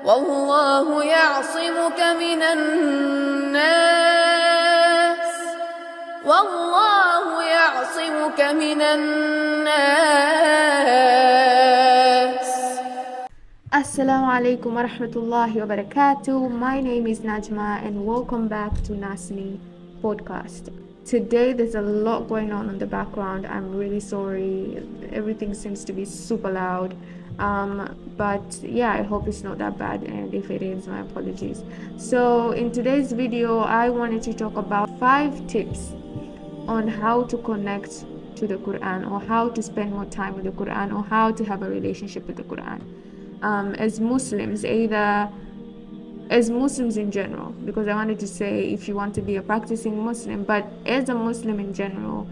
والله يعصمك من الناس والله يعصمك من الناس. Assalamu alaikum wa rahmatullahi wa barakatuh. My name is Najma and welcome back to Nasni podcast. Today there's a lot going on in the background. I'm really sorry. Everything seems to be super loud. But yeah, I hope it's not that bad, and if it is, my apologies. So in today's video, I wanted to talk about 5 tips on how to connect to the Quran, or how to spend more time with the Quran, or how to have a relationship with the Quran. As Muslims, either as Muslims in general, because I wanted to say if you want to be a practicing Muslim, but as a Muslim in general,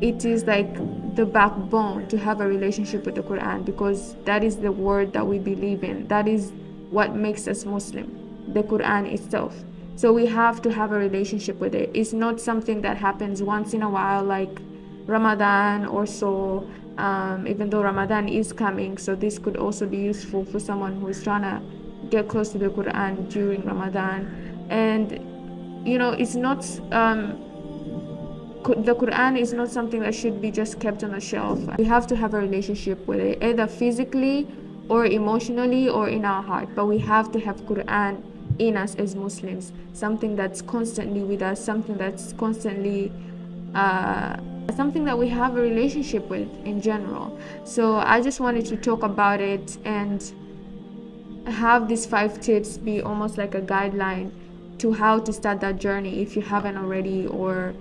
it is like the backbone to have a relationship with the Quran, because that is the word that we believe in. That is what makes us Muslim, the Quran itself. So we have to have a relationship with it. It's not something that happens once in a while, like Ramadan or so. Even though Ramadan is coming, so this could also be useful for someone who is trying to get close to the Quran during Ramadan. And it's not the Quran is not something that should be just kept on a shelf. We have to have a relationship with it, either physically or emotionally or in our heart. But we have to have Quran in us as Muslims, something that's constantly with us, something that's constantly something that we have a relationship with in general. So I just wanted to talk about it and have these 5 tips be almost like a guideline to how to start that journey if you haven't already, or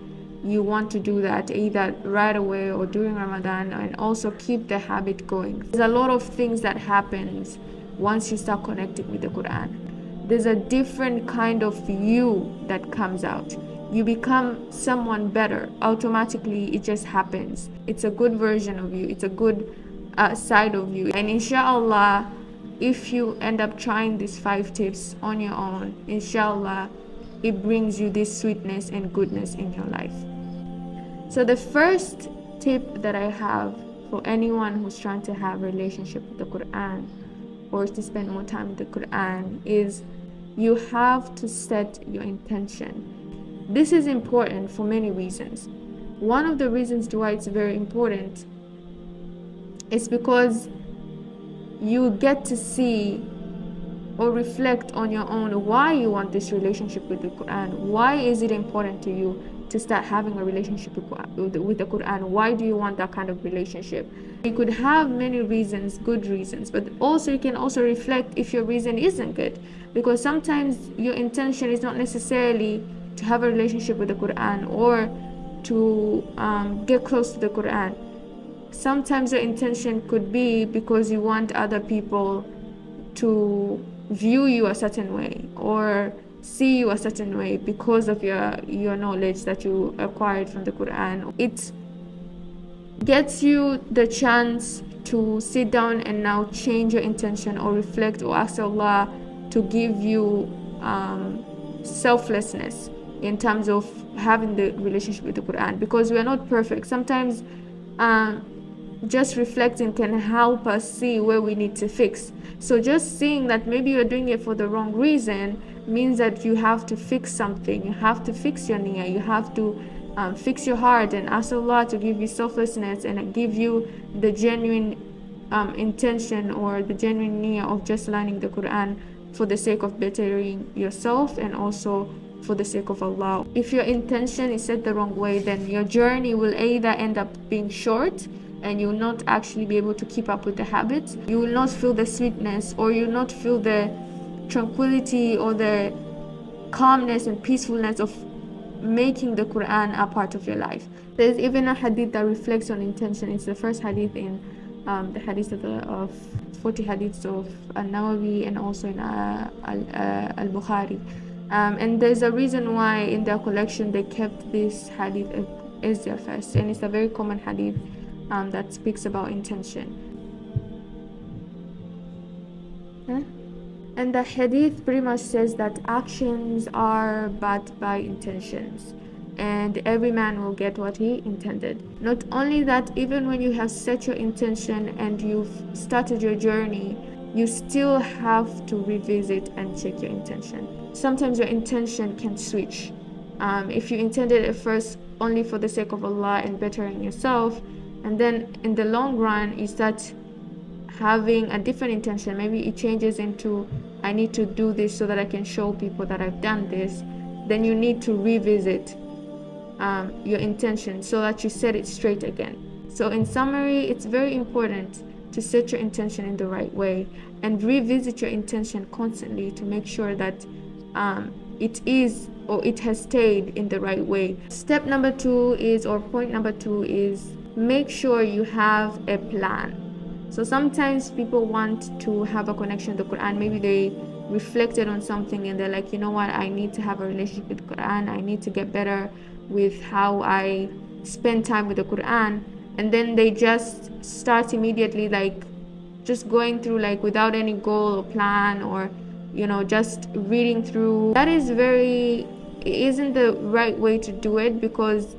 you want to do that either right away or during Ramadan, and also keep the habit going. There's a lot of things that happens once you start connecting with the Quran. There's a different kind of you that comes out. You become someone better automatically. It just happens. It's a good version of you. It's a good side of you. And inshallah, if you end up trying these 5 tips on your own, inshallah, it brings you this sweetness and goodness in your life. So the first tip that I have for anyone who's trying to have a relationship with the Quran, or to spend more time with the Quran, is you have to set your intention. This is important for many reasons. One of the reasons why it's very important is because you get to see or reflect on your own why you want this relationship with the Quran. Why is it important to you to start having a relationship with the Quran? Why do you want that kind of relationship? You could have many reasons, good reasons, but also you can also reflect if your reason isn't good, because sometimes your intention is not necessarily to have a relationship with the Quran or to get close to the Quran. Sometimes your intention could be because you want other people to view you a certain way or see you a certain way because of your knowledge that you acquired from the Quran. It gets you the chance to sit down and now change your intention, or reflect, or ask Allah to give you selflessness in terms of having the relationship with the Quran, because we are not perfect. Sometimes just reflecting can help us see where we need to fix. So just seeing that maybe you're doing it for the wrong reason means that you have to fix something. You have to fix your niyyah. You have to fix your heart and ask Allah to give you selflessness and give you the genuine intention or the genuine niyyah of just learning the Quran for the sake of bettering yourself and also for the sake of Allah. If your intention is set the wrong way, then your journey will either end up being short and you will not actually be able to keep up with the habits. You will not feel the sweetness, or you will not feel the tranquility or the calmness and peacefulness of making the Quran a part of your life. There's even a hadith that reflects on intention. It's the first hadith in the hadith of 40 hadiths of An-Nawawi, and also in Al-Bukhari. And there's a reason why in their collection they kept this hadith as their first, and it's a very common hadith that speaks about intention. And the hadith pretty much says that actions are backed by intentions, and every man will get what he intended. Not only that, even when you have set your intention and you've started your journey, you still have to revisit and check your intention. Sometimes your intention can switch. If you intended at first only for the sake of Allah and bettering yourself, and then in the long run you start having a different intention, maybe it changes into, I need to do this so that I can show people that I've done this, then you need to revisit your intention so that you set it straight again. So in summary, it's very important to set your intention in the right way and revisit your intention constantly to make sure that it is, or it has stayed in the right way. Step number 2 is, or point number 2 is, make sure you have a plan. So sometimes people want to have a connection with the Quran. Maybe they reflected on something and they're like, you know what, I need to have a relationship with the Quran. I need to get better with how I spend time with the Quran. And then they just start immediately, like just going through, like without any goal or plan, or just reading through. That isn't the right way to do it, because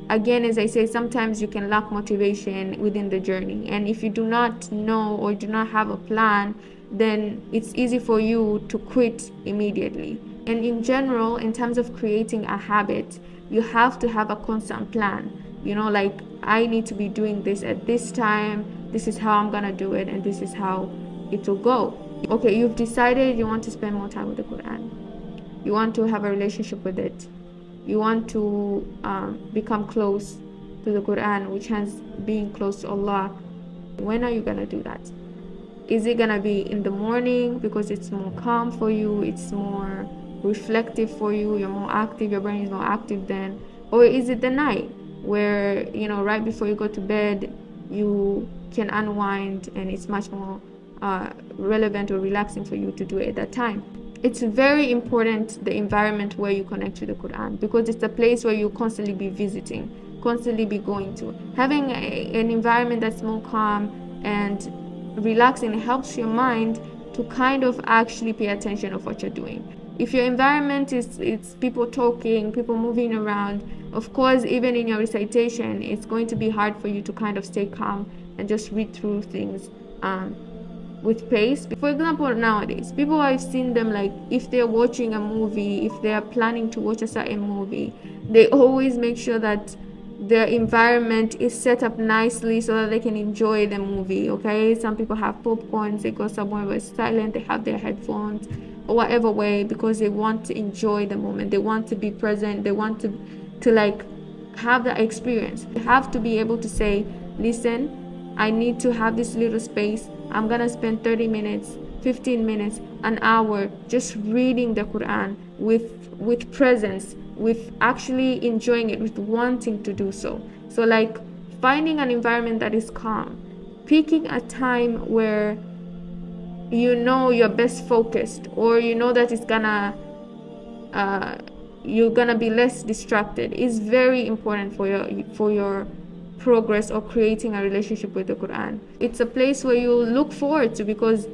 again, as I say, sometimes you can lack motivation within the journey, and if you do not know or do not have a plan, then it's easy for you to quit immediately. And in general, in terms of creating a habit, you have to have a constant plan. Like, I need to be doing this at this time, this is how I'm gonna do it, and this is how it will go. Okay, you've decided you want to spend more time with the Quran, you want to have a relationship with it, you want to become close to the Quran, which has being close to Allah. When are you gonna do that? Is it gonna be in the morning because it's more calm for you, it's more reflective for you, you're more active, your brain is more active then? Or is it the night where, right before you go to bed, you can unwind and it's much more relevant or relaxing for you to do it at that time? It's very important, the environment where you connect to the Quran, because it's a place where you constantly be visiting, constantly be going to. Having an environment that's more calm and relaxing helps your mind to kind of actually pay attention of what you're doing. If your environment is people talking, people moving around, of course, even in your recitation, it's going to be hard for you to kind of stay calm and just read through things with pace. For example, nowadays, people, I've seen them, like, if they're watching a movie, if they are planning to watch a certain movie, they always make sure that their environment is set up nicely so that they can enjoy the movie. Okay, some people have popcorns, they go somewhere where it's silent, they have their headphones or whatever way, because they want to enjoy the moment, they want to be present, they want to like have the experience. You have to be able to say, listen, I need to have this little space, I'm gonna spend 30 minutes, 15 minutes, an hour just reading the Quran with presence, with actually enjoying it, with wanting to do so. So like finding an environment that is calm, picking a time where you're best focused, or that it's gonna you're gonna be less distracted, is very important for your progress or creating a relationship with the Quran. It's a place where you look forward to, because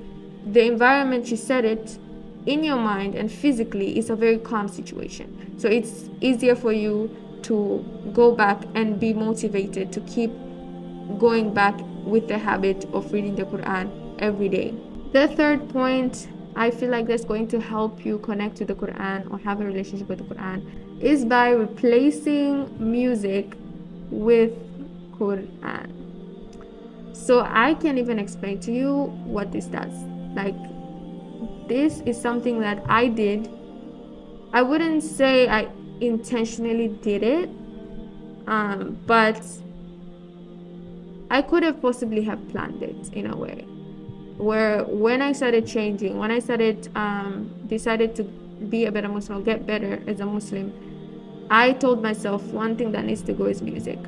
the environment you set it in your mind and physically is a very calm situation. So it's easier for you to go back and be motivated to keep going back with the habit of reading the Quran every day. The third point I feel like that's going to help you connect to the Quran or have a relationship with the Quran is by replacing music with Quran. So I can't even explain to you what this does. Like, this is something that I did. I wouldn't say I intentionally did it, but I could have possibly have planned it in a way where when I started changing, when I started decided to be a better Muslim, get better as a Muslim, I told myself one thing that needs to go is music.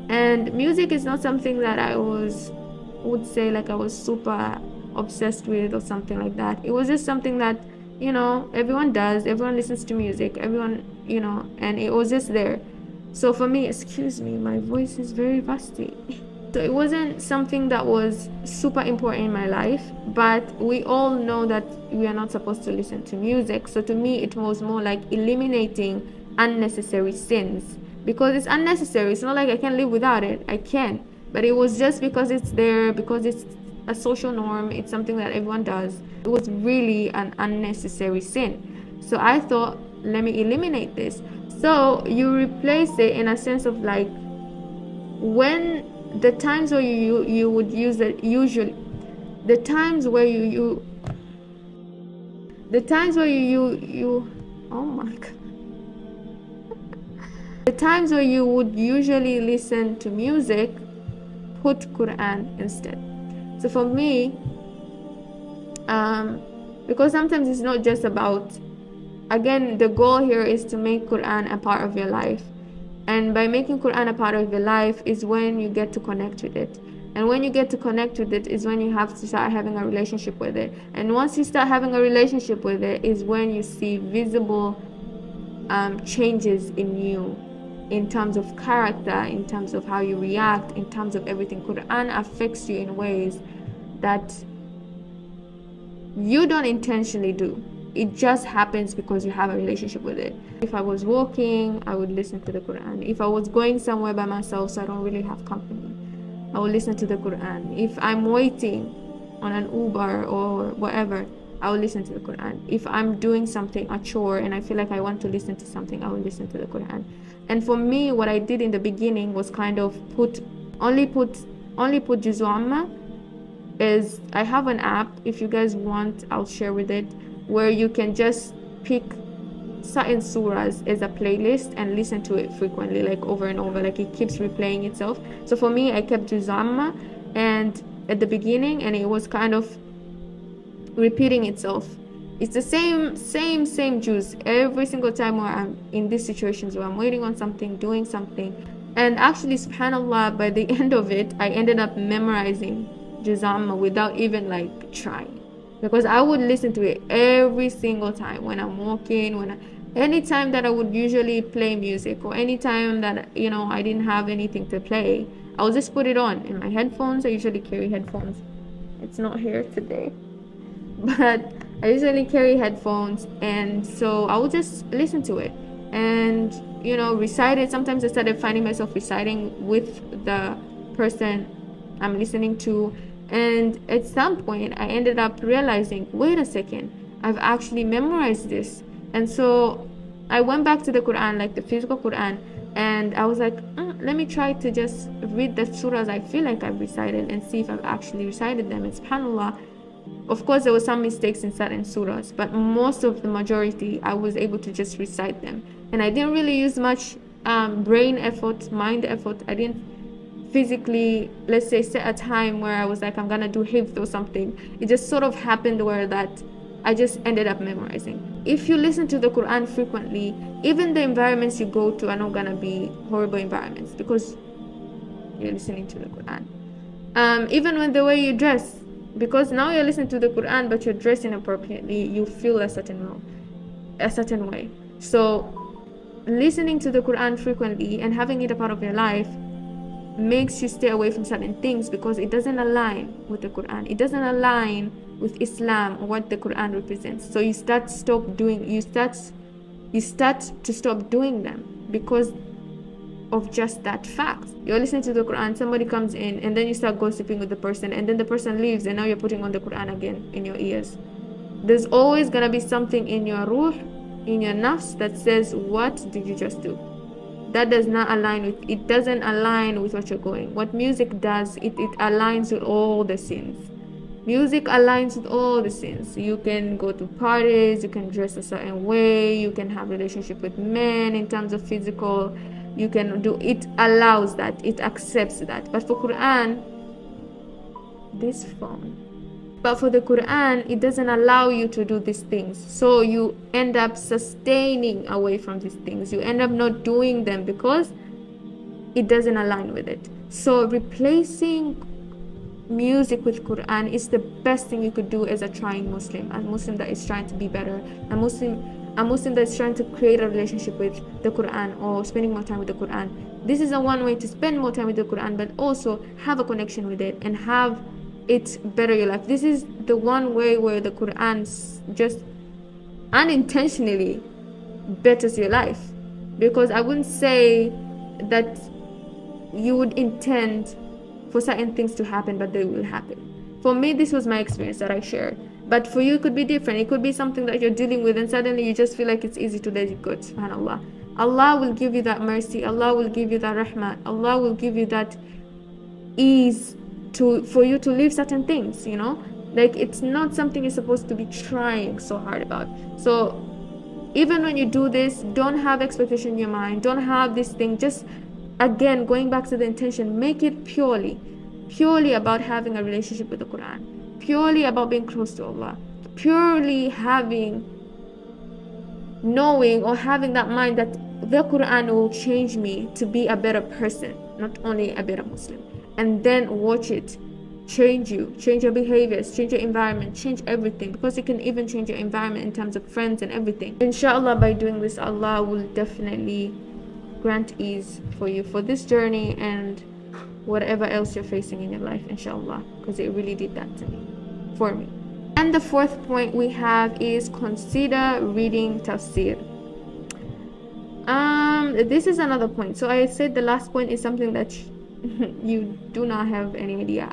And music is not something that I would say like I was super obsessed with or something like that. It was just something that everyone does, everyone listens to music, everyone, and it was just there. So for me, excuse me, my voice is very rusty. So it wasn't something that was super important in my life, but we all know that we are not supposed to listen to music. So to me, it was more like eliminating unnecessary sins, because it's unnecessary. It's not like I can live without it, I can, but it was just because it's there, because it's a social norm, it's something that everyone does. It was really an unnecessary sin. So I thought, let me eliminate this. So you replace it in a sense of like, when the times where you would use it, usually the times where you oh my god, the times where you would usually listen to music, put Quran instead. So for me, because sometimes it's not just about, again, the goal here is to make Quran a part of your life. And by making Quran a part of your life is when you get to connect with it. And when you get to connect with it is when you have to start having a relationship with it. And once you start having a relationship with it is when you see visible changes in you, in terms of character, in terms of how you react, in terms of everything. Quran affects you in ways that you don't intentionally do. It just happens because you have a relationship with it. If I was walking, I would listen to the Quran. If I was going somewhere by myself, so I don't really have company, I will listen to the Quran. If I'm waiting on an Uber or whatever, I will listen to the Quran. If I'm doing something, a chore, and I feel like I want to listen to something, I will listen to the Quran. And for me, what I did in the beginning was kind of only put Juzu Amma. Is I have an app, if you guys want, I'll share with it, where you can just pick certain surahs as a playlist and listen to it frequently, like over and over, like it keeps replaying itself. So for me, I kept Juzu Amma and at the beginning, and it was kind of repeating itself. It's the same juice every single time where I'm in these situations where I'm waiting on something, doing something. And actually, subhanallah, by the end of it, I ended up memorizing Juzu Amma without even like trying, because I would listen to it every single time when I'm walking, anytime that I would usually play music, or anytime that I didn't have anything to play, I would just put it on in my headphones. I usually carry headphones. It's not here today, but I usually carry headphones, and so I would just listen to it and recite it. Sometimes I started finding myself reciting with the person I'm listening to, and at some point I ended up realizing, wait a second, I've actually memorized this. And so I went back to the Quran, like the physical Quran, and I was like, let me try to just read the surahs I feel like I've recited and see if I've actually recited them. And subhanallah, of course there were some mistakes in certain surahs, but most of the majority I was able to just recite them. And I didn't really use much brain effort, mind effort. I didn't physically, let's say, set a time where I was like, I'm gonna do hifz or something. It just sort of happened where that I just ended up memorizing. If you listen to the Quran frequently, even the environments you go to are not gonna be horrible environments because you're listening to the Quran. Even when the way you dress, because now you're listening to the Quran but you're dressed inappropriately, you feel a certain way. So listening to the Quran frequently and having it a part of your life makes you stay away from certain things, because it doesn't align with the Quran. It doesn't align with Islam or what the Quran represents. So you start to stop doing them because of just that fact. You're listening to the Quran, somebody comes in, and then you start gossiping with the person, and then the person leaves, and now you're putting on the Quran again in your ears. There's always gonna be something in your ruh, in your nafs, that says, what did you just do? That does not align with, it doesn't align with what you're going. What music does, it aligns with all the sins. Music aligns with all the sins. You can go to parties, you can dress a certain way, you can have relationship with men in terms of physical, you can do, it allows that, it accepts that. But for Quran, this phone. But for the Quran, it doesn't allow you to do these things. So you end up sustaining away from these things. You end up not doing them because it doesn't align with it. So replacing music with Quran is the best thing you could do as a trying Muslim, a Muslim that is trying to be better, a Muslim that is trying to create a relationship with the Quran or spending more time with the Quran. This is a one way to spend more time with the Quran, but also have a connection with it and have it better your life. This is the one way where the Quran just unintentionally betters your life, because I wouldn't say that you would intend for certain things to happen, but they will happen. For me, this was my experience that I shared. But for you, it could be different. It could be something that you're dealing with and suddenly you just feel like it's easy to let it go. SubhanAllah. Allah will give you that mercy. Allah will give you that rahmah. Allah will give you that ease for you to live certain things, Like, it's not something you're supposed to be trying so hard about. So even when you do this, don't have expectation in your mind. Don't have this thing. Just, again, going back to the intention, make it purely about having a relationship with the Quran, purely about being close to Allah, purely knowing or having that mind that the Quran will change me to be a better person, not only a better Muslim. And then watch it change you, change your behaviors, change your environment, change everything, because it can even change your environment in terms of friends and everything. Inshallah, by doing this, Allah will definitely grant ease for you for this journey and whatever else you're facing in your life, inshallah, because it really did that for me. And the fourth point we have is consider reading tafsir. This is another point. So I said the last point is something that you do not have any idea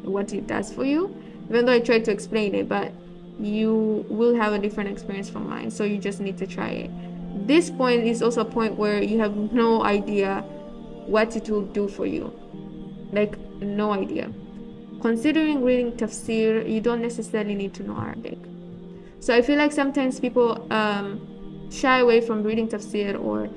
what it does for you, even though I tried to explain it, but you will have a different experience from mine, so you just need to try it. This point is also a point where you have no idea what it will do for you, like no idea. Considering reading tafsir, you don't necessarily need to know Arabic. So I feel like sometimes people shy away from reading tafsir or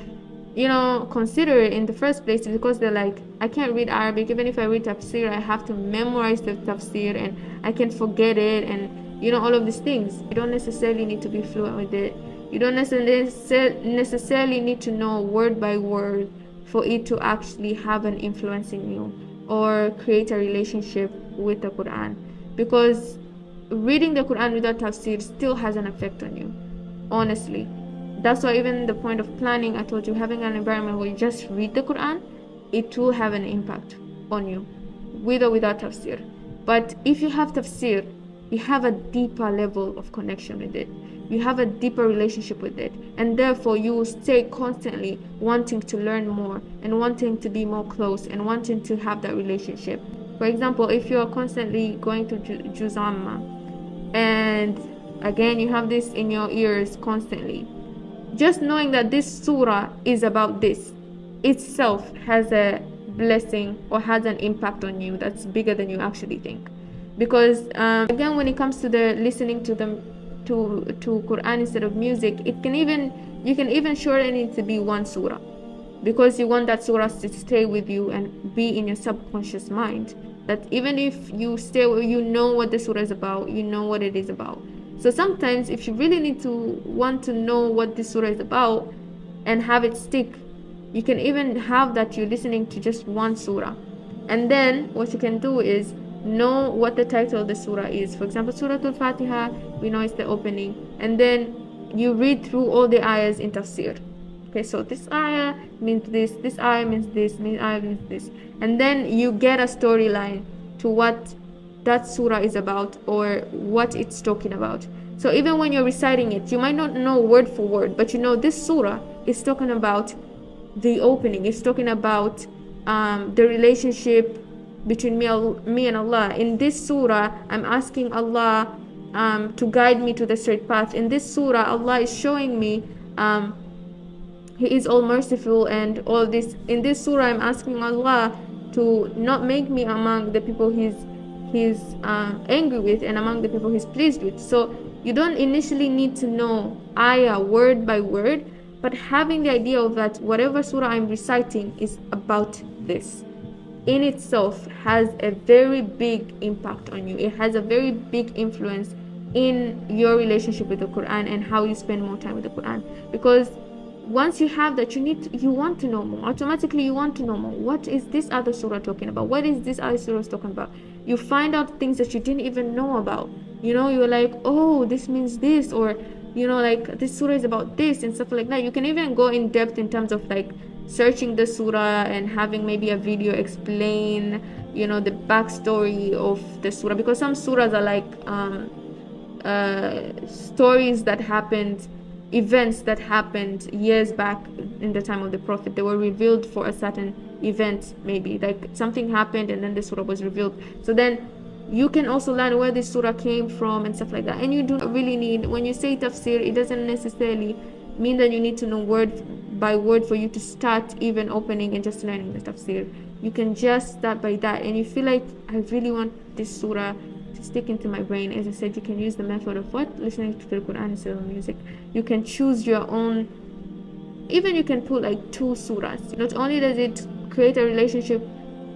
consider it in the first place because they're like, I can't read Arabic. Even if I read tafsir, I have to memorize the tafsir and I can forget it, and all of these things. You don't necessarily need to be fluent with it. You don't necessarily need to know word by word for it to actually have an influence in you or create a relationship with the Quran, because reading the Quran without tafsir still has an effect on you, honestly. That's why even the point of planning, I told you, having an environment where you just read the Quran, it will have an impact on you, with or without tafsir. But if you have tafsir, you have a deeper level of connection with it. You have a deeper relationship with it. And therefore, you will stay constantly wanting to learn more and wanting to be more close and wanting to have that relationship. For example, if you are constantly going to Juz Amma, and again, you have this in your ears constantly, just knowing that this surah is about this itself has a blessing or has an impact on you that's bigger than you actually think. Because again, when it comes to the listening to them to Quran instead of music, you can even shorten it to be one surah, because you want that surah to stay with you and be in your subconscious mind, that even if you know what the surah is about, you know what it is about. So sometimes if you really want to know what this surah is about and have it stick, you can even have that you're listening to just one surah. And then what you can do is know what the title of the surah is. For example, Surah Al-Fatiha, we know it's the opening. And then you read through all the ayahs in tafsir. Okay, so this ayah means this ayah means this ayah means this. And then you get a storyline to what that surah is about or what it's talking about. So even when you're reciting it, you might not know word for word, but this surah is talking about the opening. It's talking about the relationship between me and Allah. In this surah, I'm asking Allah to guide me to the straight path. In this surah, Allah is showing me He is all merciful and all this. In this surah, I'm asking Allah to not make me among the people He's angry with and among the people He's pleased with. So you don't initially need to know ayah word by word, but having the idea of that whatever surah I'm reciting is about this in itself has a very big impact on you. It has a very big influence in your relationship with the Quran and how you spend more time with the Quran. Because once you have that, you want to know more. Automatically you want to know more. What is this other surah talking about? What is this other surah talking about? You find out things that you didn't even know about. You're like, oh, this means this, or like this surah is about this and stuff like that. You can even go in depth in terms of like searching the surah and having maybe a video explain the backstory of the surah, because some surahs are like stories that happened, events that happened years back in the time of the Prophet. They were revealed for a certain event, maybe like something happened and then the surah was revealed. So then you can also learn where this surah came from and stuff like that. And you do not really need, when you say tafsir, it doesn't necessarily mean that you need to know word by word for you to start even opening and just learning the tafsir. You can just start by that, and you feel like, I really want this surah to stick into my brain. As I said, you can use the method of what? Listening to the Quran instead of music. You can choose your own, even you can put like 2 surahs. Not only does it create a relationship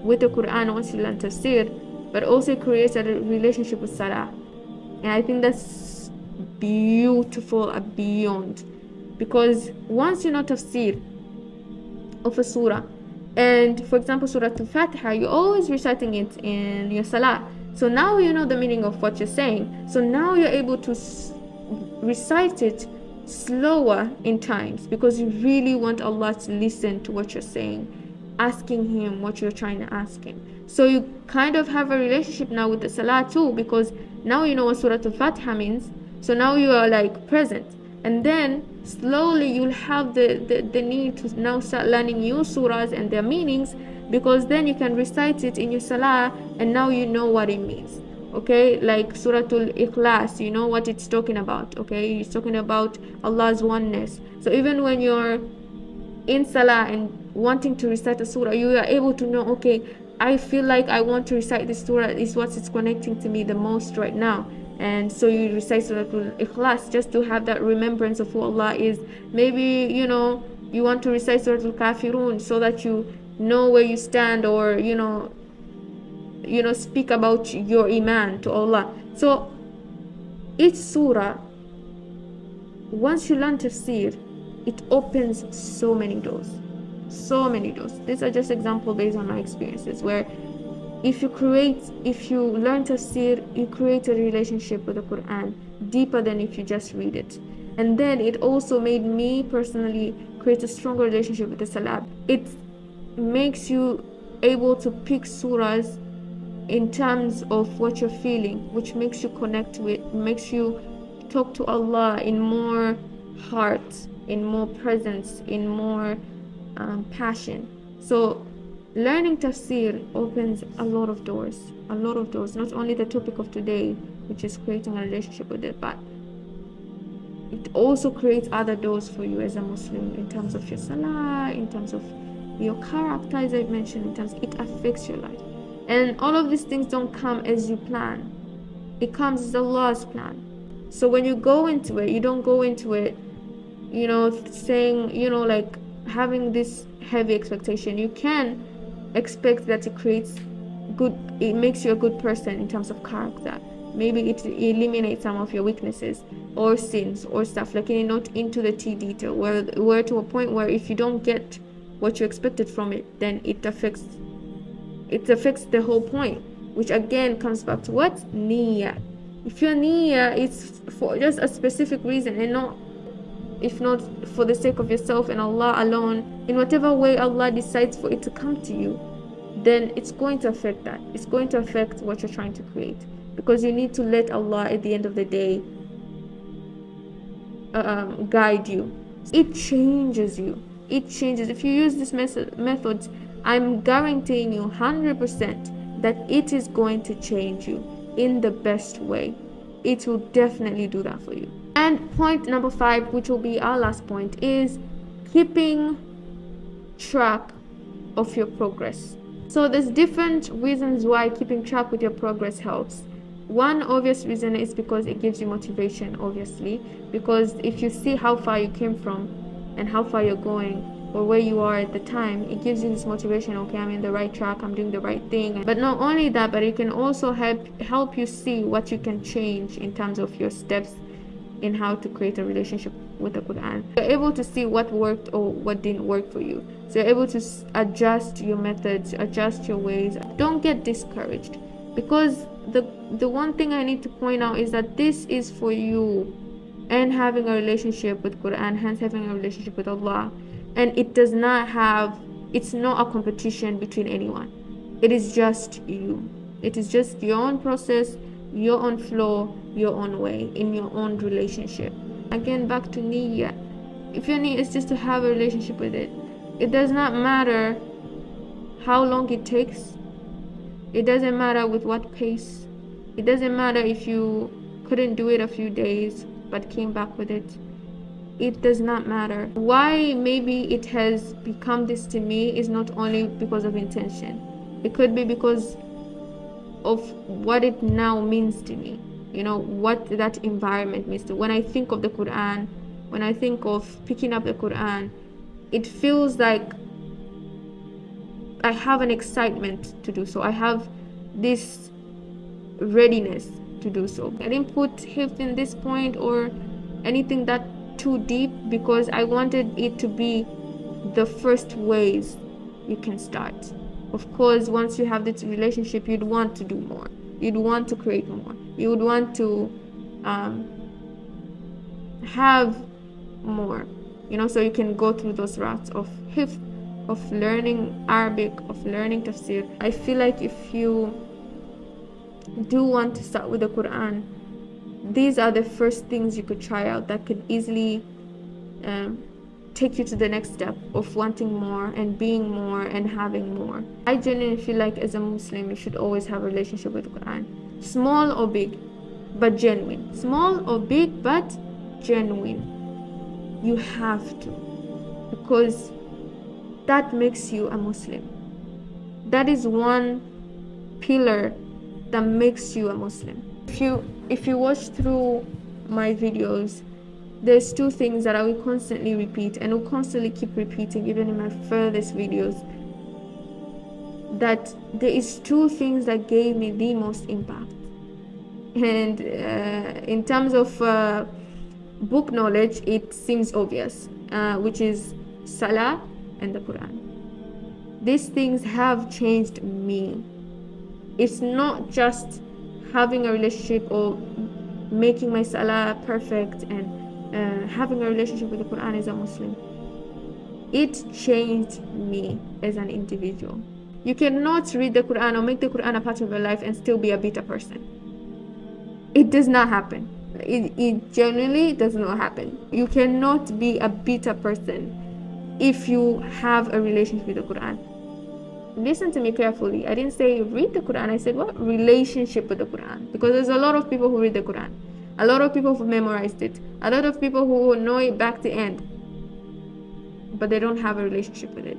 with the Quran once you learn tafsir, but also creates a relationship with salah. And I think that's beautiful beyond, because once you know tafsir of a surah, and for example Surah Al-Fatiha, you're always reciting it in your salah, so now you know the meaning of what you're saying, so now you're able to recite it slower in times, because you really want Allah to listen to what you're saying, asking Him what you're trying to ask Him. So you kind of have a relationship now with the salah too, because now you know what Surah Al-Fatiha means, so now you are like present. And then slowly you'll have the need to now start learning new surahs and their meanings, because then you can recite it in your salah and now you know what it means. Okay, like Surah Al-Ikhlas, you know what it's talking about. Okay, it's talking about Allah's oneness. So even when you're in salah and wanting to recite a surah, you are able to know, okay, I feel like I want to recite this surah, is what it's connecting to me the most right now. And so you recite Surah Al-Ikhlas just to have that remembrance of who Allah is. Maybe, you know, you want to recite Surah Al-Kafirun so that you know where you stand, or you know, speak about your iman to Allah. So each surah, once you learn tafsir, it opens so many doors. These are just examples based on my experiences, where if you learn tafsir, you create a relationship with the Quran deeper than if you just read it. And then it also made me personally create a stronger relationship with the salah. It makes you able to pick surahs in terms of what you're feeling, which makes you connect with, makes you talk to Allah in more heart, in more presence, in more passion. So learning tafsir opens a lot of doors. Not only the topic of today, which is creating a relationship with it, but it also creates other doors for you as a Muslim, in terms of your salah, in terms of your character, as I mentioned, in terms it affects your life. And all of these things don't come as you plan. It comes as Allah's plan. So when you go into it, you don't go into it, saying, like having this heavy expectation. You can expect that it makes you a good person in terms of character. Maybe it eliminates some of your weaknesses or sins or stuff, like not into the detail, where to a point where if you don't get what you expected from it, then it affects the whole point, which again comes back to what? Niyyah. If your niyyah is for just a specific reason, and if not for the sake of yourself and Allah alone, in whatever way Allah decides for it to come to you, then it's going to affect that. It's going to affect what you're trying to create, because you need to let Allah at the end of the day guide you. It changes you. If you use this methods, I'm guaranteeing you 100% that it is going to change you in the best way. It will definitely do that for you. And point number 5, which will be our last point, is keeping track of your progress. So there's different reasons why keeping track with your progress helps. One obvious reason is because it gives you motivation, obviously, because if you see how far you came from and how far you're going, or where you are at the time, it gives you this motivation. Okay, I'm in the right track, I'm doing the right thing. But not only that, but it can also help you see what you can change in terms of your steps in how to create a relationship with the Quran. You're able to see what worked or what didn't work for you, so you're able to adjust your methods, adjust your ways. Don't get discouraged, because the one thing I need to point out is that this is for you and having a relationship with Quran, hence having a relationship with Allah. And it's not a competition between anyone. It is just you. It is just your own process, your own flow, your own way, in your own relationship. Again, back to niyyah. If your niyyah is just to have a relationship with it, it does not matter how long it takes. It doesn't matter with what pace. It doesn't matter if you couldn't do it a few days but came back with it. It does not matter. Why maybe it has become this to me is not only because of intention. It could be because of what it now means to me. You know, what that environment means to me. When I think of the Quran, when I think of picking up the Quran, it feels like I have an excitement to do so. I have this readiness to do so. I didn't put hifz in this point or anything that too deep because I wanted it to be the first ways you can start. Of course, once you have this relationship, you'd want to do more. You'd want to create more. You would want to have more, you know, so you can go through those routes of hifz, of learning Arabic, of learning tafsir. I feel like if you do want to start with the Quran, these are the first things you could try out that could easily take you to the next step of wanting more and being more and having more. I genuinely feel like as a Muslim, you should always have a relationship with the Quran. Small or big, but genuine. Small or big, but genuine. You have to. Because that makes you a Muslim. That is one pillar that makes you a Muslim. If you watch through my videos, there's two things that I will constantly repeat and will constantly keep repeating even in my furthest videos, that there is two things that gave me the most impact. And in terms of book knowledge, it seems obvious, which is Salah and the Quran. These things have changed me. It's not just having a relationship or making my Salah perfect and having a relationship with the Quran as a Muslim. It changed me as an individual. You cannot read the Quran or make the Quran a part of your life and still be a bitter person. It does not happen. It genuinely does not happen. You cannot be a bitter person if you have a relationship with the Quran. Listen to me carefully. I didn't say read the Quran. I said what? Relationship with the Quran. Because there's a lot of people who read the Quran. A lot of people who memorized it. A lot of people who know it back to end. But they don't have a relationship with it.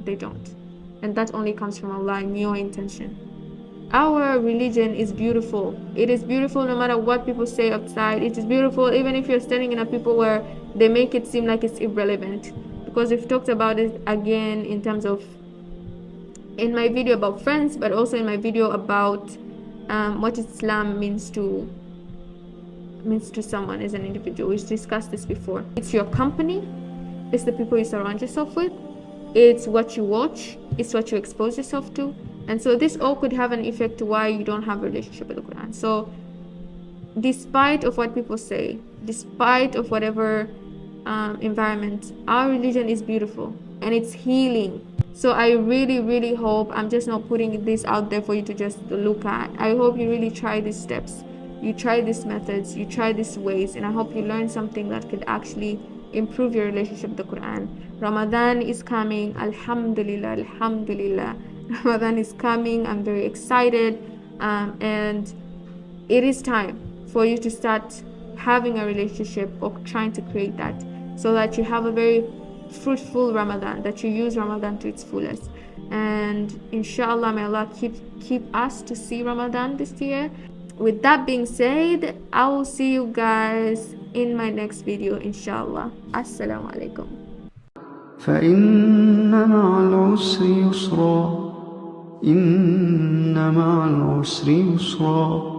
They don't. And that only comes from Allah and your intention. Our religion is beautiful. It is beautiful no matter what people say outside. It is beautiful even if you're standing in a people where they make it seem like it's irrelevant. Because we've talked about it again in terms of in my video about friends, but also in my video about what Islam means to someone as an individual. We've discussed this before. It's your company, it's the people you surround yourself with, it's what you watch, it's what you expose yourself to, and so this all could have an effect to why you don't have a relationship with the Quran. So despite of what people say, despite of whatever environment, our religion is beautiful and it's healing. So I really, really hope, I'm just not putting this out there for you to just look at. I hope you really try these steps. You try these methods, you try these ways, and I hope you learn something that could actually improve your relationship with the Quran. Ramadan is coming. Alhamdulillah, Alhamdulillah. Ramadan is coming. I'm very excited. And it is time for you to start having a relationship or trying to create that so that you have a very fruitful Ramadan, that you use Ramadan to its fullest. And inshallah, may Allah keep us to see Ramadan this year. With that being said, I will see you guys in my next video, inshallah. Assalamu alaikum. فإن مع العسر يسرا إن مع العسر يسرا